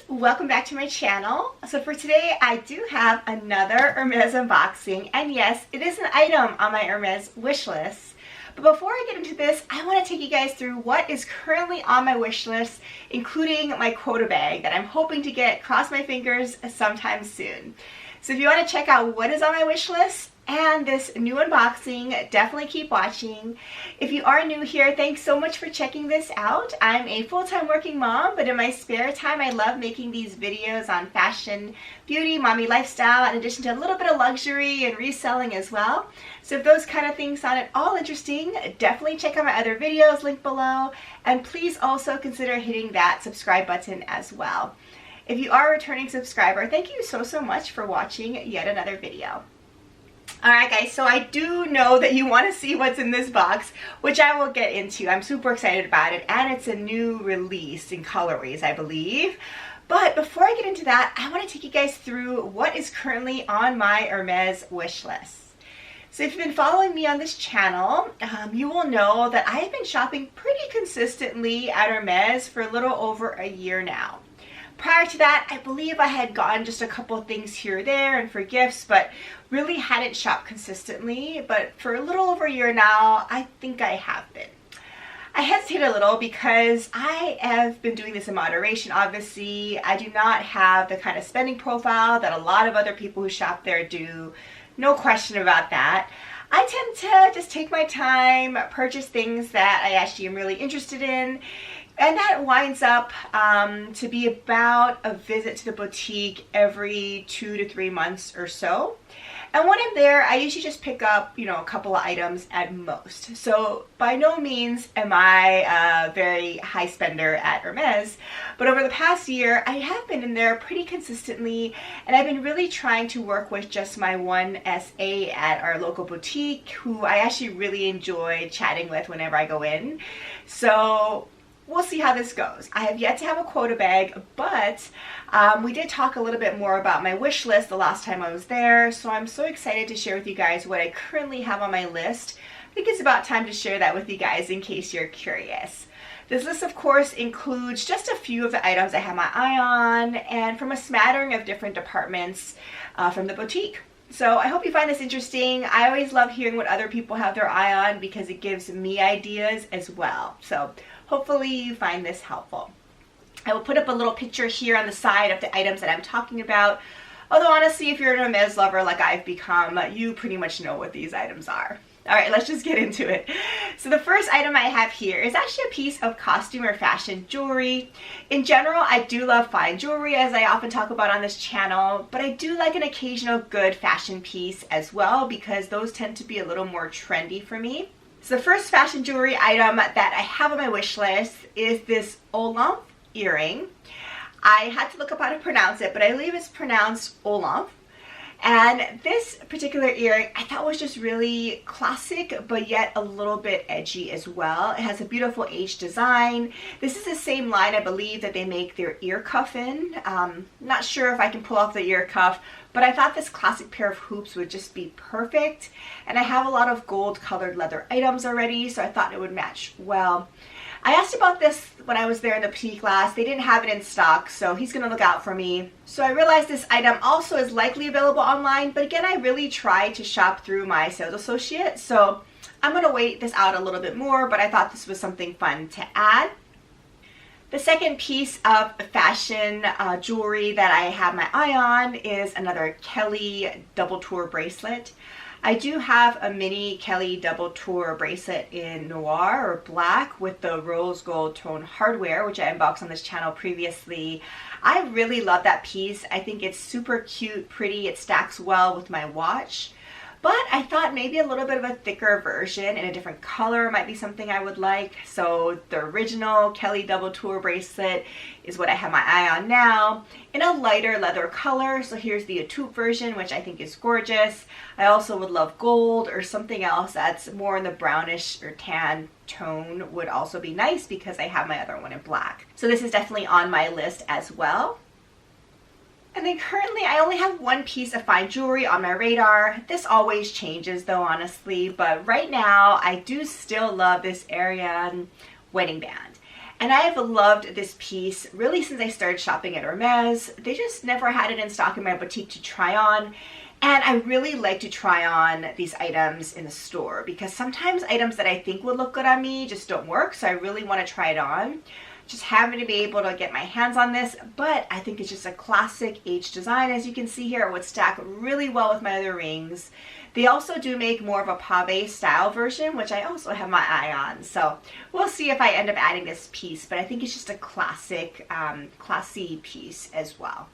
welcome back to my channel. So for today I do have another Hermes unboxing, and yes, it is an item on my Hermes wish list. But before I get into this, I want to take you guys through what is currently on my wish list, including my quota bag that I'm hoping to get, cross my fingers, sometime soon. So if you want to check out what is on my wish list and this new unboxing, definitely keep watching. If you are new here, thanks so much for checking this out. I'm a full-time working mom, but in my spare time I love making these videos on fashion, beauty, mommy lifestyle, in addition to a little bit of luxury and reselling as well. So if those kind of things sound at all interesting, definitely check out my other videos linked below, and please also consider hitting that subscribe button as well. If you are a returning subscriber, thank you so much for watching yet another video. Alright guys, so I do know that you want to see what's in this box, which I will get into. I'm super excited about it, and it's a new release in colorways, I believe. But before I get into that, I want to take you guys through what is currently on my Hermes wish list. So if you've been following me on this channel, you will know that I've been shopping pretty consistently at Hermes for a little over a year now. Prior to that, I believe I had gotten just a couple things here or there and for gifts, but really hadn't shopped consistently. But for a little over a year now, I think I have been. I hesitate a little because I have been doing this in moderation, obviously. I do not have the kind of spending profile that a lot of other people who shop there do. No question about that. I tend to just take my time, purchase things that I actually am really interested in. And that winds up to be about a visit to the boutique every 2 to 3 months or so. And when I'm there, I usually just pick up, a couple of items at most. So by no means am I a very high spender at Hermes, but over the past year, I have been in there pretty consistently, and I've been really trying to work with just my one SA at our local boutique, who I actually really enjoy chatting with whenever I go in. So we'll see how this goes. I have yet to have a quota bag, but we did talk a little bit more about my wish list the last time I was there, so I'm so excited to share with you guys what I currently have on my list. I think it's about time to share that with you guys in case you're curious. This list, of course, includes just a few of the items I have my eye on, and from a smattering of different departments from the boutique. So I hope you find this interesting. I always love hearing what other people have their eye on because it gives me ideas as well. So hopefully you find this helpful. I will put up a little picture here on the side of the items that I'm talking about. Although honestly, if you're an Hermes lover like I've become, you pretty much know what these items are. Alright, let's just get into it. So the first item I have here is actually a piece of costume or fashion jewelry. In general, I do love fine jewelry, as I often talk about on this channel, but I do like an occasional good fashion piece as well, because those tend to be a little more trendy for me. So the first fashion jewelry item that I have on my wish list is this Olympe earring. I had to look up how to pronounce it, but I believe it's pronounced Olympe. And this particular earring I thought was just really classic, but yet a little bit edgy as well. It has a beautiful H design. This is the same line, I believe, that they make their ear cuff in. Not sure if I can pull off the ear cuff, but I thought this classic pair of hoops would just be perfect. And I have a lot of gold colored leather items already, so I thought it would match well. I asked about this when I was there in the boutique last. They didn't have it in stock, so he's going to look out for me. So I realized this item also is likely available online, but again, I really tried to shop through my sales associate, so I'm going to wait this out a little bit more, but I thought this was something fun to add. The second piece of fashion jewelry that I have my eye on is another Kelly double tour bracelet. I do have a mini Kelly double tour bracelet in noir or black with the rose gold tone hardware, which I unboxed on this channel previously. I really love that piece. I think it's super cute, pretty. It stacks well with my watch. But I thought maybe a little bit of a thicker version in a different color might be something I would like. So the original Kelly double tour bracelet is what I have my eye on now in a lighter leather color. So here's the taupe version, which I think is gorgeous. I also would love gold, or something else that's more in the brownish or tan tone would also be nice, because I have my other one in black. So this is definitely on my list as well. And then currently I only have one piece of fine jewelry on my radar. This always changes though, honestly, but right now I do still love this Ariane wedding band. And I have loved this piece really since I started shopping at Hermes. They just never had it in stock in my boutique to try on. And I really like to try on these items in the store because sometimes items that I think would look good on me just don't work. So I really want to try it on. Just having to be able to get my hands on this, but I think it's just a classic H design. As you can see here, it would stack really well with my other rings. They also do make more of a pave style version, which I also have my eye on. So we'll see if I end up adding this piece, but I think it's just a classic, classy piece as well.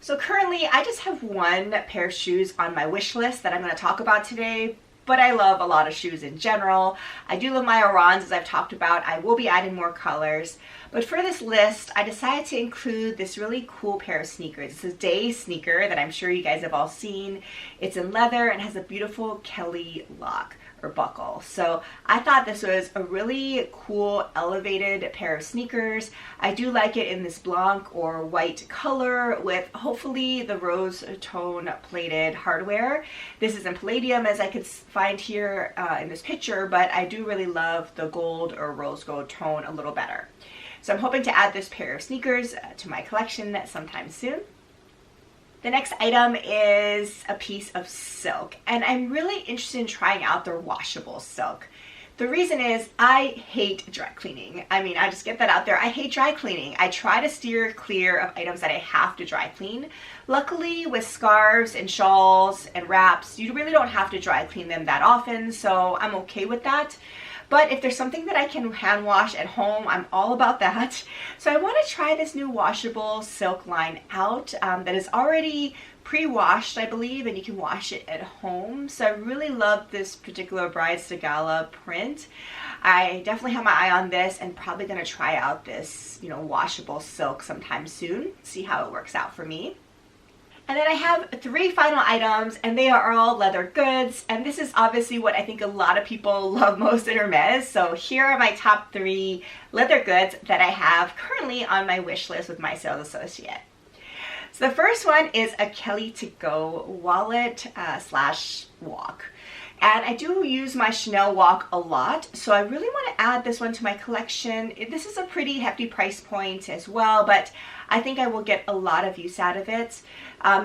So currently I just have one pair of shoes on my wish list that I'm going to talk about today, but I love a lot of shoes in general. I do love my Orans, as I've talked about. I will be adding more colors. But for this list, I decided to include this really cool pair of sneakers. It's a day sneaker that I'm sure you guys have all seen. It's in leather and has a beautiful Kelly lock or buckle. So I thought this was a really cool elevated pair of sneakers. I do like it in this blanc or white color with hopefully the rose tone plated hardware. This is in palladium as I could find here in this picture, but I do really love the gold or rose gold tone a little better. So I'm hoping to add this pair of sneakers to my collection sometime soon. The next item is a piece of silk, and I'm really interested in trying out their washable silk. The reason is I hate dry cleaning. I mean, I just get that out there. I hate dry cleaning. I try to steer clear of items that I have to dry clean. Luckily, with scarves and shawls and wraps, you really don't have to dry clean them that often, so I'm okay with that. But if there's something that I can hand wash at home, I'm all about that. So I want to try this new washable silk line out that is already pre-washed, I believe, and you can wash it at home. So I really love this particular Brides to Gala print. I definitely have my eye on this and probably going to try out this, washable silk sometime soon. See how it works out for me. And then I have 3 final items, and they are all leather goods. And this is obviously what I think a lot of people love most in Hermes. So here are my top 3 leather goods that I have currently on my wish list with my sales associate. So the first one is a Kelly to Go wallet slash walk. And I do use my Chanel walk a lot, so I really want to add this one to my collection. This is a pretty hefty price point as well, but I think I will get a lot of use out of it.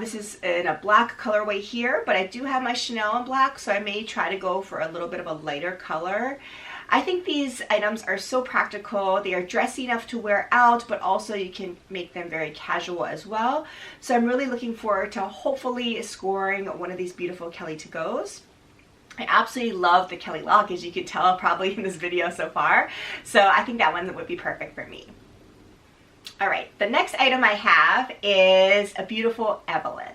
This is in a black colorway here, but I do have my Chanel in black, so I may try to go for a little bit of a lighter color. I think these items are so practical. They are dressy enough to wear out, but also you can make them very casual as well. So I'm really looking forward to hopefully scoring one of these beautiful Kelly to Go's. I absolutely love the Kelly lock, as you can tell probably in this video so far. So I think that one would be perfect for me. All right, the next item I have is a beautiful Eveline.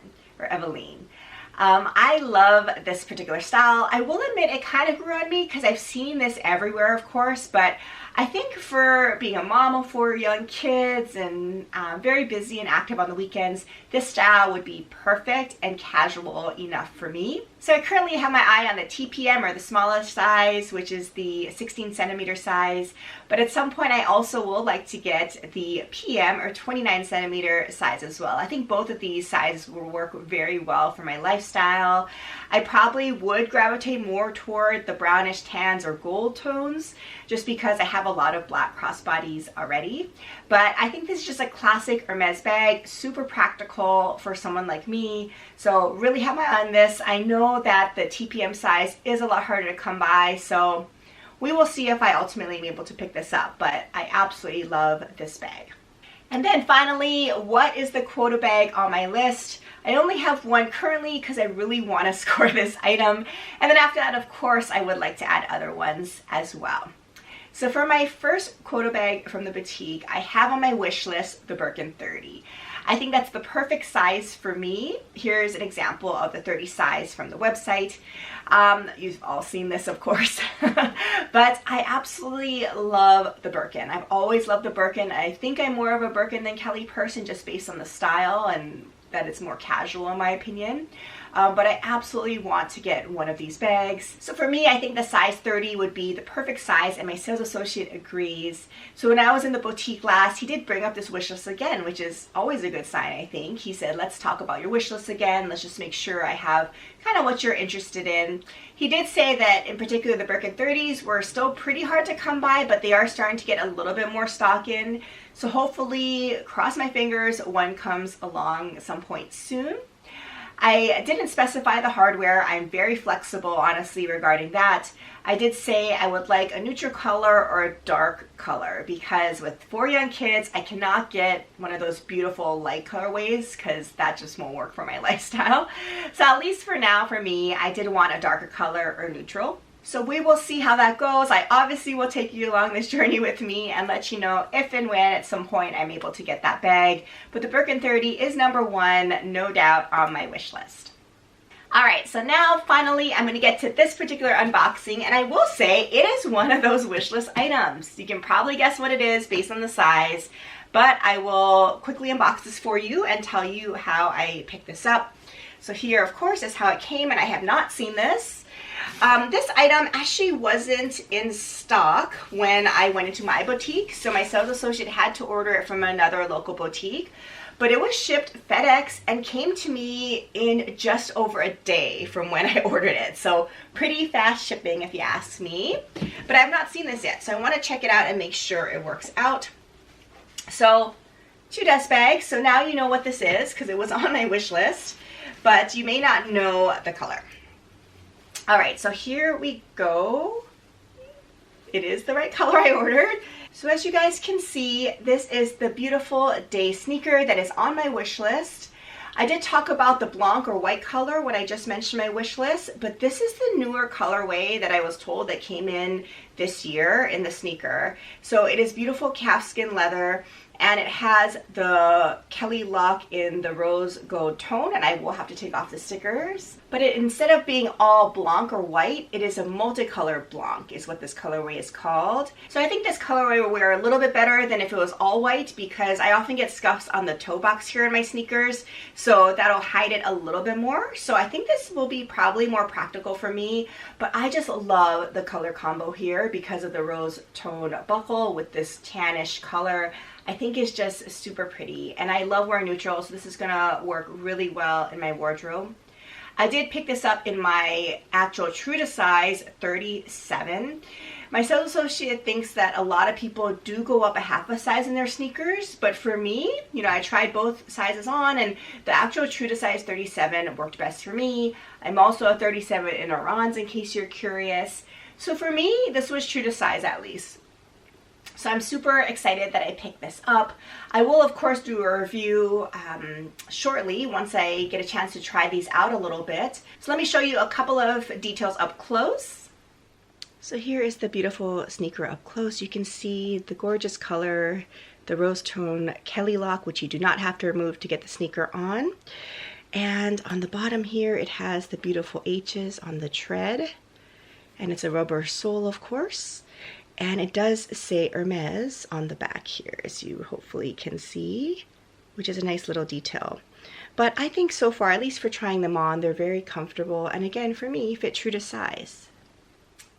I love this particular style. I will admit it kind of grew on me because I've seen this everywhere, of course, but I think for being a mom of 4 young kids and very busy and active on the weekends, this style would be perfect and casual enough for me. So I currently have my eye on the TPM, or the smallest size, which is the 16 centimeter size. But at some point I also will like to get the PM, or 29 centimeter size as well. I think both of these sizes will work very well for my lifestyle. I probably would gravitate more toward the brownish tans or gold tones, just because I have a lot of black crossbodies already. But I think this is just a classic Hermes bag, super practical for someone like me. So really have my eye on this. I know that the TPM size is a lot harder to come by, so we will see if I ultimately am able to pick this up, but I absolutely love this bag. And then finally, what is the quota bag on my list? I only have one currently because I really want to score this item. And then after that, of course, I would like to add other ones as well. So for my first quota bag from the boutique, I have on my wish list the Birkin 30. I think that's the perfect size for me. Here's an example of the 30 size from the website. You've all seen this, of course, but I absolutely love the Birkin. I've always loved the Birkin. I think I'm more of a Birkin than Kelly person, just based on the style and that it's more casual in my opinion. but I absolutely want to get one of these bags. So for me, I think the size 30 would be the perfect size, and my sales associate agrees. So when I was in the boutique last, he did bring up this wish list again, which is always a good sign, I think. He said, let's talk about your wish list again. Let's just make sure I have kind of what you're interested in. He did say that in particular the Birkin 30s were still pretty hard to come by, but they are starting to get a little bit more stock in. So hopefully, cross my fingers, one comes along at some point soon. I didn't specify the hardware. I'm very flexible, honestly, regarding that. I did say I would like a neutral color or a dark color, because with 4 young kids, I cannot get one of those beautiful light colorways because that just won't work for my lifestyle. So at least for now, for me, I did want a darker color or neutral. So we will see how that goes. I obviously will take you along this journey with me and let you know if and when at some point I'm able to get that bag. But the Birkin 30 is number 1, no doubt, on my wish list. Alright, so now finally I'm going to get to this particular unboxing, and I will say it is one of those wish list items. You can probably guess what it is based on the size, but I will quickly unbox this for you and tell you how I picked this up. So here, of course, is how it came, and I have not seen this. This item actually wasn't in stock when I went into my boutique, so my sales associate had to order it from another local boutique, but it was shipped FedEx and came to me in just over a day from when I ordered it. So pretty fast shipping if you ask me, but I have not seen this yet, so I want to check it out and make sure it works out. So 2 dust bags. So now you know what this is because it was on my wish list, but you may not know the color. All right, so here we go. It is the right color I ordered. So as you guys can see, this is the beautiful day sneaker that is on my wish list. I did talk about the Blanc or white color when I just mentioned my wish list, but this is the newer colorway that I was told that came in this year in the sneaker. So it is beautiful calfskin leather, and it has the Kelly lock in the rose gold tone, and I will have to take off the stickers. But instead of being all Blanc or white, it is a multicolored Blanc is what this colorway is called. So I think this colorway will wear a little bit better than if it was all white, because I often get scuffs on the toe box here in my sneakers, so that'll hide it a little bit more. So I think this will be probably more practical for me, but I just love the color combo here because of the rose tone buckle with this tannish color. I think it's just super pretty, and I love wearing neutral, so this is gonna work really well in my wardrobe. I did pick this up in my actual true to size 37. My sales associate thinks that a lot of people do go up a half a size in their sneakers, but for me, you know, I tried both sizes on, and the actual true to size 37 worked best for me. I'm also a 37 in Orange, in case you're curious. So for me, this was true to size at least. So I'm super excited that I picked this up. I will, of course, do a review shortly once I get a chance to try these out a little bit. So let me show you a couple of details up close. So here is the beautiful sneaker up close. You can see the gorgeous color, the rose tone Kelly lock, which you do not have to remove to get the sneaker on. And on the bottom here, it has the beautiful H's on the tread. And it's a rubber sole, of course. And it does say Hermes on the back here, as you hopefully can see, which is a nice little detail. But I think so far, at least for trying them on, they're very comfortable, and again, for me, fit true to size.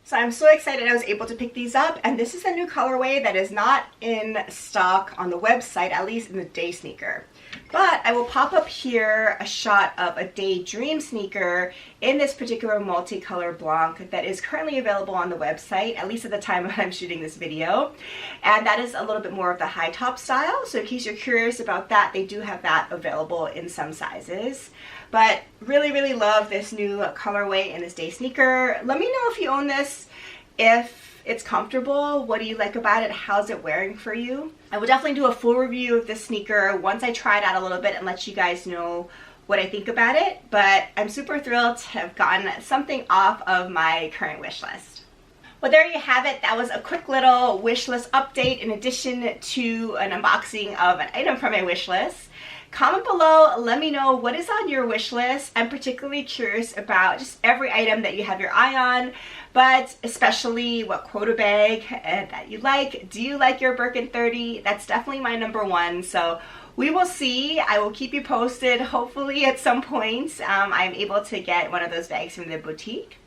So I'm so excited I was able to pick these up, and this is a new colorway that is not in stock on the website, at least in the day sneaker. But I will pop up here a shot of a Daydream sneaker in this particular multicolor Blanc that is currently available on the website, at least at the time when I'm shooting this video. And that is a little bit more of the high top style. So in case you're curious about that, they do have that available in some sizes. But really, really love this new colorway in this day sneaker. Let me know if you own this, if it's comfortable, what do you like about it, how's it wearing for you. I will definitely do a full review of this sneaker once I try it out a little bit and let you guys know what I think about it, but I'm super thrilled to have gotten something off of my current wish list. Well, there you have it. That was a quick little wish list update in addition to an unboxing of an item from my wish list. Comment below, let me know what is on your wish list. I'm particularly curious about just every item that you have your eye on, but especially what quota bag that you like. Do you like your Birkin 30? That's definitely my number one. So We will see. I will keep you posted. Hopefully at some point I'm able to get one of those bags from the boutique.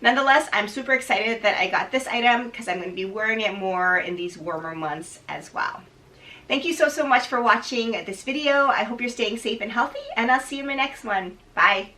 Nonetheless, I'm super excited that I got this item because I'm going to be wearing it more in these warmer months as well. Thank you so much for watching this video. I hope you're staying safe and healthy, and I'll see you in my next one. Bye.